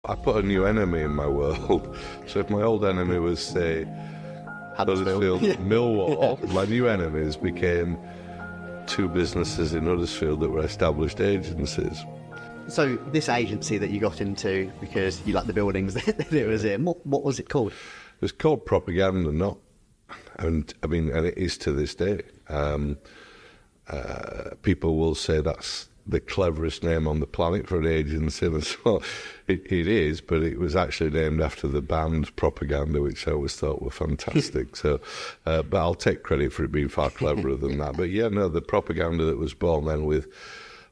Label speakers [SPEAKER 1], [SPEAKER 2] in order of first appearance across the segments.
[SPEAKER 1] I put a new enemy in my world. So if my old enemy was, say, Huddersfield, Millwall, my new enemies became two businesses in Huddersfield that were established agencies.
[SPEAKER 2] So this agency that you got into because you liked the buildings that it was in, what was it called?
[SPEAKER 1] It was called Propaganda, not, and I mean, and it is to this day. People will say that's the cleverest name on the planet for an agency, and so it is, but it was actually named after the band Propaganda, which I always thought were fantastic. So, but I'll take credit for it being far cleverer than that. But yeah, no, the Propaganda that was born then with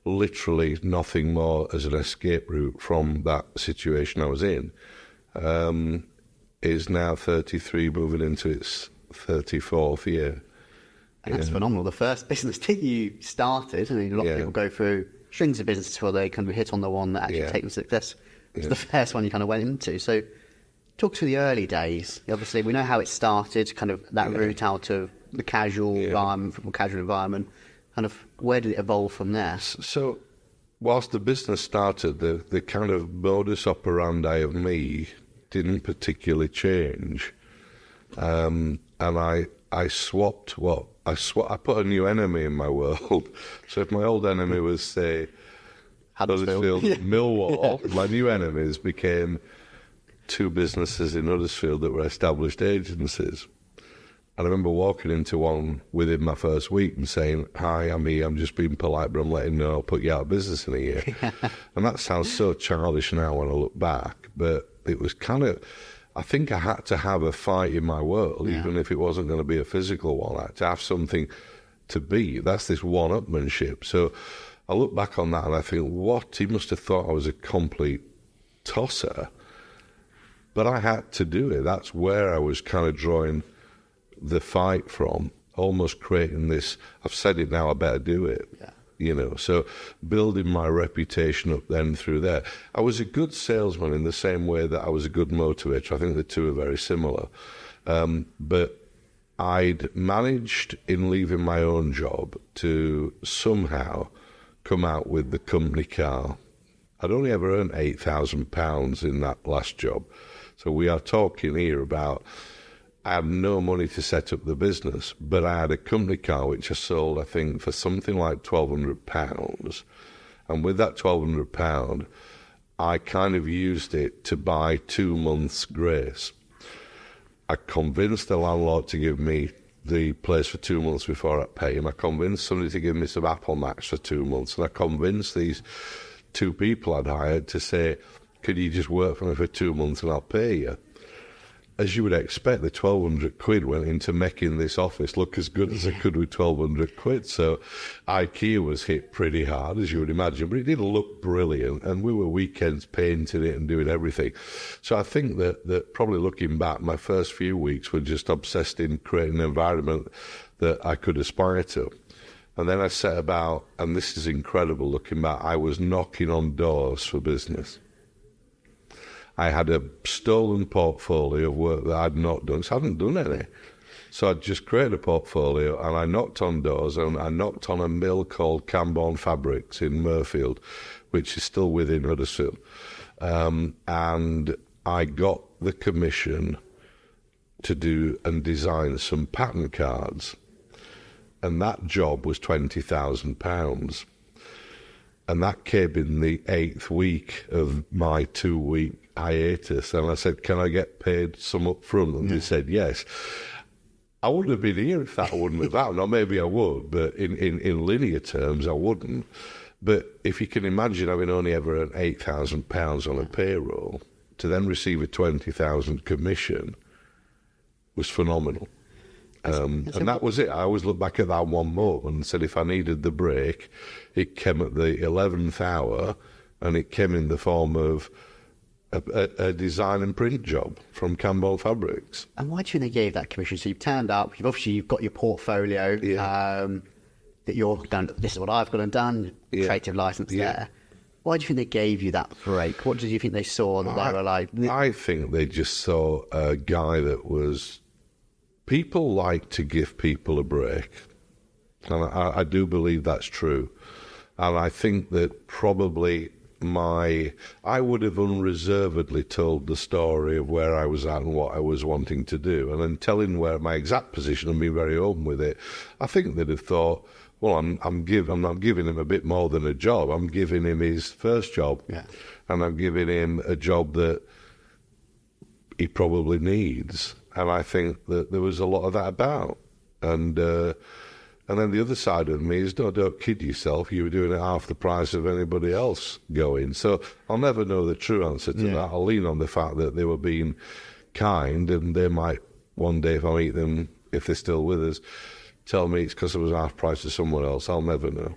[SPEAKER 1] literally nothing more as an escape route from that situation I was in, is now 33, moving into its 34th year.
[SPEAKER 2] And that's phenomenal. The first business that you started, I mean, a lot of people go through strings of businesses before they kind of hit on the one that actually takes them to success. It's the first one you kind of went into. So talk to the early days. Obviously, we know how it started, kind of that route out of the casual environment, from a casual environment. Kind of where did it evolve from there? So
[SPEAKER 1] whilst the business started, the kind of modus operandi of me didn't particularly change. And I swapped what? I put a new enemy in my world. So if my old enemy was, say, Huddersfield, Millwall, my new enemies became two businesses in Huddersfield that were established agencies. And I remember walking into one within my first week and saying, "Hi, I'm here, I'm just being polite, but I'm letting you know I'll put you out of business in a year." And that sounds so childish now when I look back, but it was kind of, I think I had to have a fight in my world, even if it wasn't going to be a physical one. I had to have something to beat. That's this one-upmanship. So I look back on that and I think, what? He must have thought I was a complete tosser. But I had to do it. That's where I was kind of drawing the fight from, almost creating this, I've said it now, I better do it. You know, so building my reputation up then through there. I was a good salesman in the same way that I was a good motivator. I think the two are very similar. But I'd managed, in leaving my own job, to somehow come out with the company car. I'd only ever earned £8,000 in that last job. So we are talking here about, I had no money to set up the business, but I had a company car which I sold, I think, for something like £1,200. And with that £1,200, I kind of used it to buy 2 months' grace. I convinced the landlord to give me the place for 2 months before I pay him. I convinced somebody to give me some Apple Macs for 2 months. And I convinced these two people I'd hired to say, "Could you just work for me for 2 months and I'll pay you?" As you would expect, the 1,200 quid went into making this office look as good as I could with 1,200 quid. So IKEA was hit pretty hard, as you would imagine, but it did look brilliant, and we were weekends painting it and doing everything. So I think that probably looking back, my first few weeks were just obsessed in creating an environment that I could aspire to. And then I set about, and this is incredible looking back, I was knocking on doors for business. I had a stolen portfolio of work that I'd not done, so I hadn't done any. So I'd just created a portfolio, and I knocked on doors, and I knocked on a mill called Camborne Fabrics in Murfield, which is still within Huddersfield. And I got the commission to do and design some pattern cards, and that job was £20,000. And that came in the 8th week of my 2-week hiatus. And I said, "Can I get paid some up front?" And they said, yes. I wouldn't have been here if that wouldn't have happened. Or maybe I would, but in linear terms, I wouldn't. But if you can imagine having only ever earned £8,000 on a payroll, to then receive a 20,000 commission was phenomenal. And that was it. I always look back at that one moment and said, if I needed the break, it came at the 11th hour, and it came in the form of a design and print job from Camborne Fabrics.
[SPEAKER 2] And why do you think they gave that commission? So you've turned up, you've got your portfolio, that you're done, this is what I've got and done, creative license there. Why do you think they gave you that break? What did you think they saw that they were like?
[SPEAKER 1] I think they just saw a guy that was... People like to give people a break, and I do believe that's true. And I think that probably I would have unreservedly told the story of where I was at and what I was wanting to do, and then telling where my exact position and being very open with it. I think they'd have thought, well, I'm not giving him a bit more than a job. I'm giving him his first job, and I'm giving him a job that he probably needs. And I think that there was a lot of that about. And then the other side of me is, don't kid yourself. You were doing it half the price of anybody else going. So I'll never know the true answer to that. I'll lean on the fact that they were being kind, and they might one day, if I meet them, if they're still with us, tell me it's because it was half price of someone else. I'll never know.